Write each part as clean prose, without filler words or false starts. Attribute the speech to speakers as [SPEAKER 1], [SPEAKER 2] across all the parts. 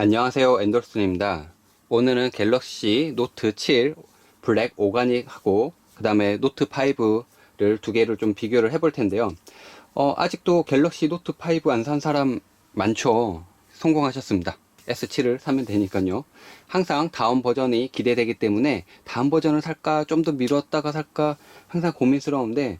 [SPEAKER 1] 안녕하세요, 앤더슨입니다. 오늘은 갤럭시 노트 7 블랙 오가닉하고 그 다음에 노트 5를 두 개를 좀 비교를 해볼 텐데요. 아직도 갤럭시 노트 5 안 산 사람 많죠? 성공하셨습니다. S7을 사면 되니까요. 항상 다음 버전이 기대되기 때문에 다음 버전을 살까 좀 더 미뤘다가 살까 항상 고민스러운데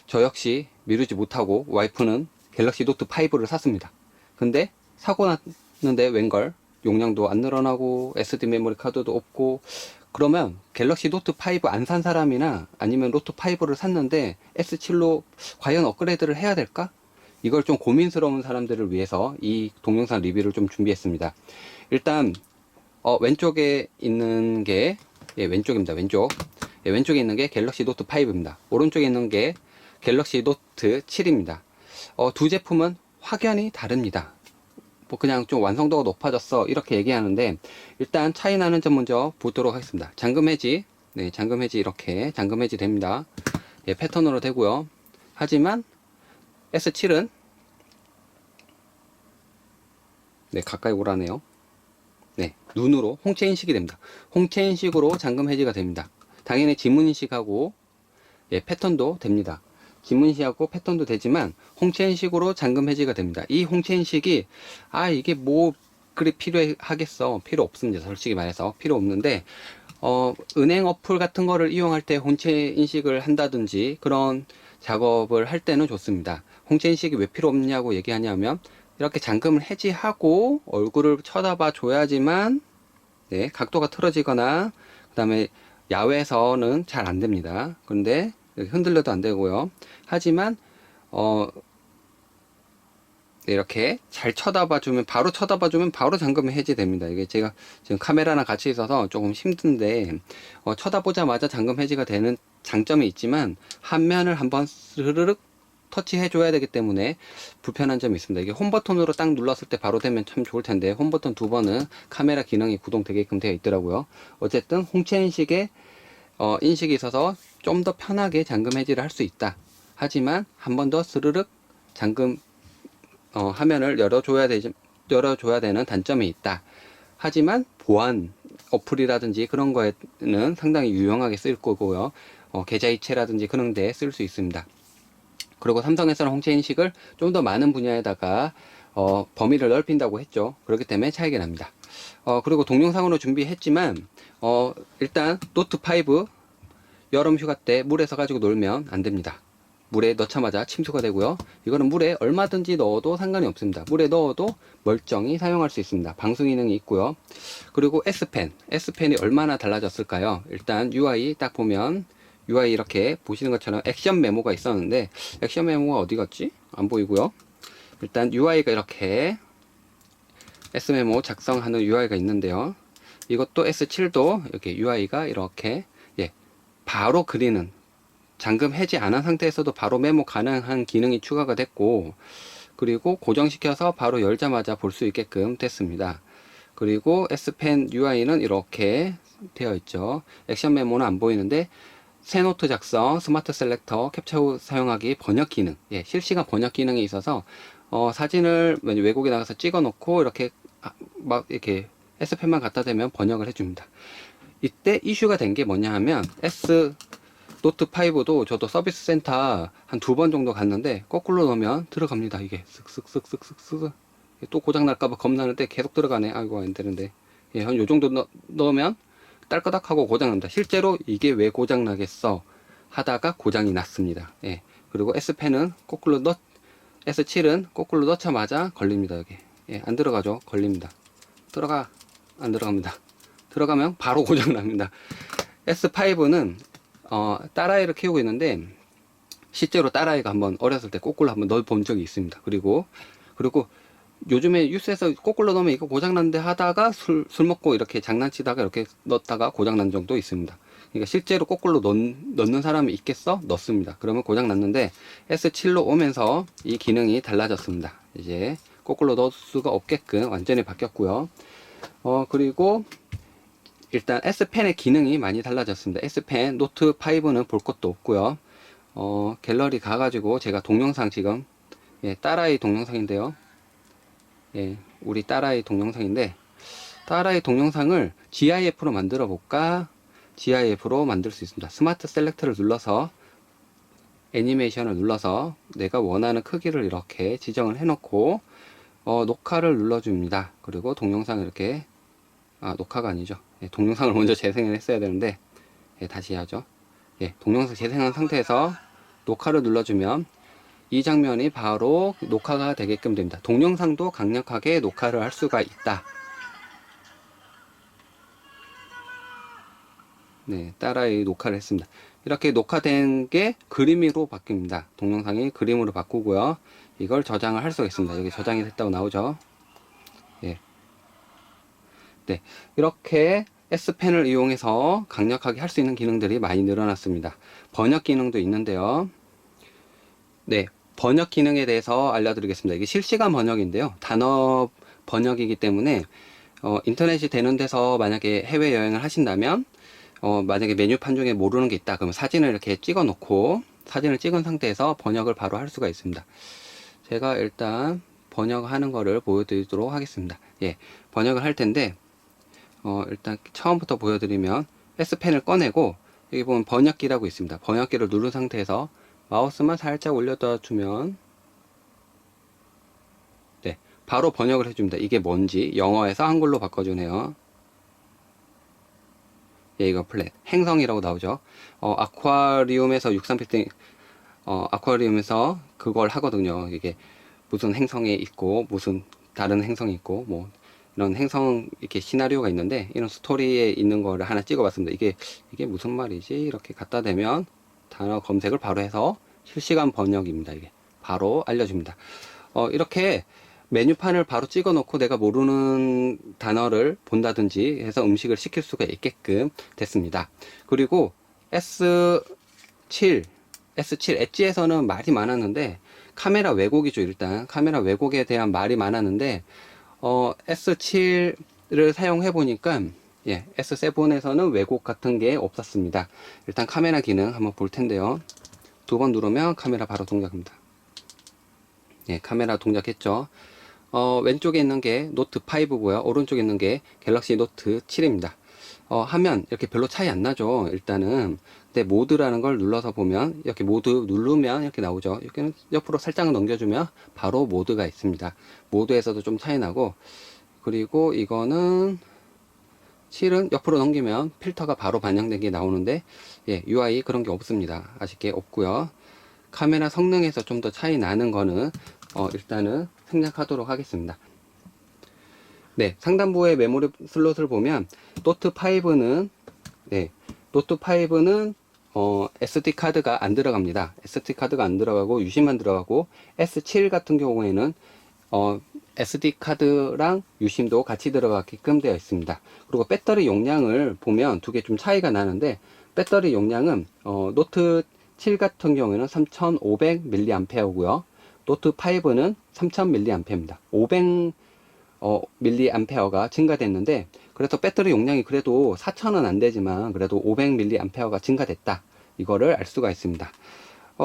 [SPEAKER 1] 저 역시 미루지 못하고 와이프는 갤럭시 노트 5를 샀습니다. 근데 사고 났는데 웬걸 용량도 안 늘어나고 SD 메모리 카드도 없고, 그러면 갤럭시 노트 5 안 산 사람이나 아니면 노트 5를 샀는데 S7로 과연 업그레이드를 해야 될까? 이걸 좀 고민스러운 사람들을 위해서 이 동영상 리뷰를 좀 준비했습니다. 일단 왼쪽에 있는 게 왼쪽입니다. 왼쪽. 왼쪽에 있는 게 갤럭시 노트 5입니다. 오른쪽에 있는 게 갤럭시 노트 7입니다. 두 제품은 확연히 다릅니다. 뭐 그냥 좀 완성도가 높아졌어 이렇게 얘기하는데, 일단 차이 나는 점 먼저 보도록 하겠습니다. 잠금 해지, 네, 잠금 해지 이렇게 잠금 해지 됩니다. 예, 패턴으로 되고요. 하지만 S7은 네, 가까이 오라네요. 네, 눈으로 홍채 인식이 됩니다. 홍채 인식으로 잠금 해지가 됩니다. 당연히 지문 인식하고 예, 패턴도 됩니다. 지문 인식하고 패턴도 되지만 홍채 인식으로 잠금 해지가 됩니다. 이 홍채 인식이 이게 뭐 그리 필요하겠어? 필요 없습니다. 솔직히 말해서 필요 없는데, 은행 어플 같은 거를 이용할 때 홍채 인식을 한다든지 그런 작업을 할 때는 좋습니다. 홍채 인식이 왜 필요 없냐고 얘기하냐면, 이렇게 잠금을 해지하고 얼굴을 쳐다봐 줘야지만 네, 각도가 틀어지거나 그 다음에 야외에서는 잘 안 됩니다. 그런데 흔들려도 안 되고요. 하지만 이렇게 잘 쳐다봐주면 바로 잠금이 해제됩니다. 이게 제가 지금 카메라랑 같이 있어서 조금 힘든데, 쳐다보자마자 잠금 해제가 되는 장점이 있지만 한 면을 한번 스르륵 터치해 줘야 되기 때문에 불편한 점이 있습니다. 이게 홈 버튼으로 딱 눌렀을 때 바로 되면 참 좋을 텐데, 홈 버튼 두 번은 카메라 기능이 구동되게끔 되어 있더라고요. 어쨌든 홍채 인식에 인식이 있어서 좀 더 편하게 잠금 해지를 할 수 있다. 하지만 한 번 더 스르륵 잠금 화면을 열어줘야 되는 단점이 있다. 하지만 보안 어플이라든지 그런 거에는 상당히 유용하게 쓸 거고요. 계좌 이체라든지 그런 데 쓸 수 있습니다. 그리고 삼성에서는 홍채 인식을 좀 더 많은 분야에다가 범위를 넓힌다고 했죠. 그렇기 때문에 차이가 납니다. 그리고 동영상으로 준비했지만 일단 노트 5 여름 휴가 때 물에서 가지고 놀면 안 됩니다. 물에 넣자마자 침수가 되고요. 이거는 물에 얼마든지 넣어도 상관이 없습니다. 물에 넣어도 멀쩡히 사용할 수 있습니다. 방수 기능이 있고요. 그리고 S펜이 얼마나 달라졌을까요? 일단 UI 딱 보면 UI 이렇게 보시는 것처럼 액션 메모가 있었는데, 액션 메모가 어디 갔지? 안 보이고요. 일단 UI가 이렇게 S 메모 작성하는 UI가 있는데요. 이것도 S7도 이렇게 UI가 이렇게 바로 그리는, 잠금 해지 안 한 상태에서도 바로 메모 가능한 기능이 추가가 됐고, 그리고 고정시켜서 바로 열자마자 볼 수 있게끔 됐습니다. 그리고 S펜 UI는 이렇게 되어 있죠. 액션 메모는 안 보이는데 새 노트 작성, 스마트 셀렉터, 캡처 후 사용하기, 번역 기능, 실시간 번역 기능이 있어서 사진을 외국에 나가서 찍어 놓고 이렇게 막 이렇게 S펜만 갖다 대면 번역을 해줍니다. 이때 이슈가 된 게 뭐냐 하면, 노트 5도 저도 서비스 센터 한 두 번 정도 갔는데 거꾸로 넣으면 들어갑니다. 이게 쓱쓱쓱쓱쓱쓱 또 고장 날까봐 겁나는데 계속 들어가네. 아이고 안 되는데, 한 요 정도 넣으면 딸까닥하고 고장 납니다. 실제로 이게 왜 고장 나겠어 하다가 고장이 났습니다. 그리고 S7은 거꾸로 넣자마자 걸립니다. 여기 안 들어가죠. 걸립니다. 안 들어갑니다. 들어가면 바로 고장 납니다. S5는 딸아이를 키우고 있는데 실제로 딸아이가 한번 어렸을 때 거꾸로 한번 넣어본 적이 있습니다. 그리고 요즘에 뉴스에서 거꾸로 넣으면 이거 고장난데 하다가 술 먹고 이렇게 장난치다가 이렇게 넣었다가 고장난 정도 있습니다. 그러니까 실제로 거꾸로 넣는 사람이 있겠어? 넣습니다. 그러면 고장났는데 S7로 오면서 이 기능이 달라졌습니다. 이제 거꾸로 넣을 수가 없게끔 완전히 바뀌었고요. 그리고 일단 S펜의 기능이 많이 달라졌습니다. S펜 노트 5는 볼 것도 없고요. 갤러리 가가지고 제가 동영상 지금 딸아이 동영상인데요. 우리 딸아이 동영상인데 딸아이 동영상을 GIF로 만들어 볼까? GIF로 만들 수 있습니다. 스마트 셀렉트를 눌러서 애니메이션을 눌러서 내가 원하는 크기를 이렇게 지정을 해 놓고 녹화를 눌러줍니다. 그리고 동영상을 이렇게 녹화가 아니죠. 동영상을 먼저 재생을 했어야 되는데 다시 하죠. 동영상 재생한 상태에서 녹화를 눌러주면 이 장면이 바로 녹화가 되게끔 됩니다. 동영상도 강력하게 녹화를 할 수가 있다. 딸아이 녹화를 했습니다. 이렇게 녹화된 게 그림으로 바뀝니다. 동영상이 그림으로 바꾸고요. 이걸 저장을 할 수가 있습니다. 여기 저장이 됐다고 나오죠. 이렇게 S펜을 이용해서 강력하게 할 수 있는 기능들이 많이 늘어났습니다. 번역 기능도 있는데요. 번역 기능에 대해서 알려드리겠습니다. 이게 실시간 번역인데요. 단어 번역이기 때문에 인터넷이 되는 데서 만약에 해외여행을 하신다면 만약에 메뉴판 중에 모르는 게 있다 그러면 사진을 이렇게 찍어 놓고 사진을 찍은 상태에서 번역을 바로 할 수가 있습니다. 제가 일단 번역하는 거를 보여드리도록 하겠습니다. 번역을 할 텐데 일단 처음부터 보여드리면 S펜을 꺼내고 여기 보면 번역기라고 있습니다. 번역기를 누른 상태에서 마우스만 살짝 올려다 주면 바로 번역을 해줍니다. 이게 뭔지 영어에서 한글로 바꿔주네요. 이거 플랫 행성이라고 나오죠. 아쿠아리움에서 63필딩 아쿠아리움에서 그걸 하거든요. 이게 무슨 행성에 있고 무슨 다른 행성이 있고 뭐 이런 행성 이렇게 시나리오가 있는데 이런 스토리에 있는 거를 하나 찍어봤습니다. 이게 무슨 말이지? 이렇게 갖다 대면 단어 검색을 바로 해서 실시간 번역입니다. 이게 바로 알려줍니다. 이렇게 메뉴판을 바로 찍어 놓고 내가 모르는 단어를 본다든지 해서 음식을 시킬 수가 있게끔 됐습니다. 그리고 S7 엣지에서는 말이 많았는데 카메라 왜곡이죠. 일단 카메라 왜곡에 대한 말이 많았는데 S7을 사용해 보니까 S7에서는 왜곡 같은 게 없었습니다. 일단 카메라 기능 한번 볼 텐데요. 2번 누르면 카메라 바로 동작합니다. 카메라 동작했죠. 왼쪽에 있는 게 노트 5고요. 오른쪽에 있는 게 갤럭시 노트 7입니다. 하면 이렇게 별로 차이 안 나죠. 일단은. 근데 모드라는 걸 눌러서 보면 이렇게 모드 누르면 이렇게 나오죠. 여기는 옆으로 살짝 넘겨주면 바로 모드가 있습니다. 모드에서도 좀 차이 나고, 그리고 이거는 7은 옆으로 넘기면 필터가 바로 반영된 게 나오는데 UI 그런 게 없습니다. 아쉽게 없고요. 카메라 성능에서 좀 더 차이 나는 거는 일단은 생략하도록 하겠습니다. 상단부의 메모리 슬롯을 보면 노트5는 SD 카드가 안 들어갑니다. SD 카드가 안 들어가고 유심만 들어가고, S7 같은 경우에는 SD 카드랑 유심도 같이 들어가게끔 되어 있습니다. 그리고 배터리 용량을 보면 두 개 좀 차이가 나는데, 배터리 용량은 노트 7 같은 경우에는 3500mAh고요. 노트 5는 3000mAh입니다. 500mAh가 증가됐는데, 그래서 배터리 용량이 그래도 4000은 안 되지만 그래도 500mAh가 증가됐다. 이거를 알 수가 있습니다.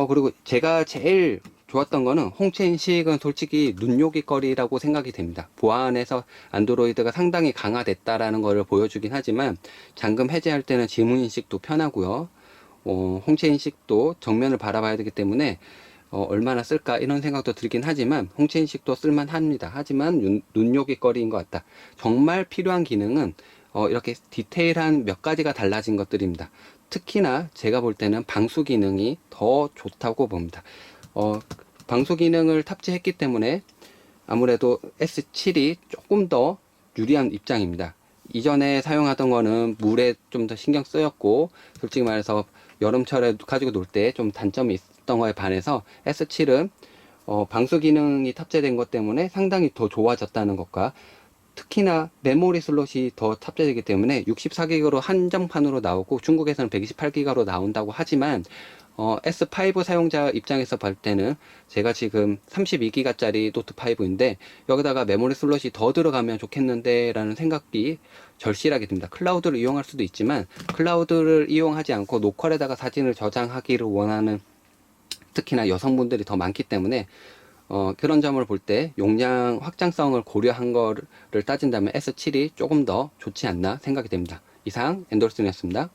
[SPEAKER 1] 그리고 제가 제일 좋았던 거는 홍채 인식은 솔직히 눈요깃 거리라고 생각이 됩니다. 보안에서 안드로이드가 상당히 강화됐다라는 거를 보여주긴 하지만 잠금 해제할 때는 지문 인식도 편하고요. 홍채 인식도 정면을 바라봐야 되기 때문에 얼마나 쓸까 이런 생각도 들긴 하지만 홍채 인식도 쓸만합니다. 하지만 눈요깃 거리인 것 같다. 정말 필요한 기능은 이렇게 디테일한 몇 가지가 달라진 것들입니다. 특히나 제가 볼 때는 방수 기능이 더 좋다고 봅니다. 방수 기능을 탑재했기 때문에 아무래도 S7이 조금 더 유리한 입장입니다. 이전에 사용하던 거는 물에 좀 더 신경 쓰였고, 솔직히 말해서 여름철에 가지고 놀 때 좀 단점이 있었던 거에 반해서 S7은 방수 기능이 탑재된 것 때문에 상당히 더 좋아졌다는 것과, 특히나 메모리 슬롯이 더 탑재되기 때문에 64기가로 한정판으로 나오고 중국에서는 128기가로 나온다고 하지만 S5 사용자 입장에서 볼 때는 제가 지금 32기가짜리 노트5인데 여기다가 메모리 슬롯이 더 들어가면 좋겠는데 라는 생각이 절실하게 듭니다. 클라우드를 이용할 수도 있지만 클라우드를 이용하지 않고 로컬에다가 사진을 저장하기를 원하는 특히나 여성분들이 더 많기 때문에 그런 점을 볼 때 용량 확장성을 고려한 거를 따진다면 S7이 조금 더 좋지 않나 생각이 됩니다. 이상 엔돌슨이었습니다.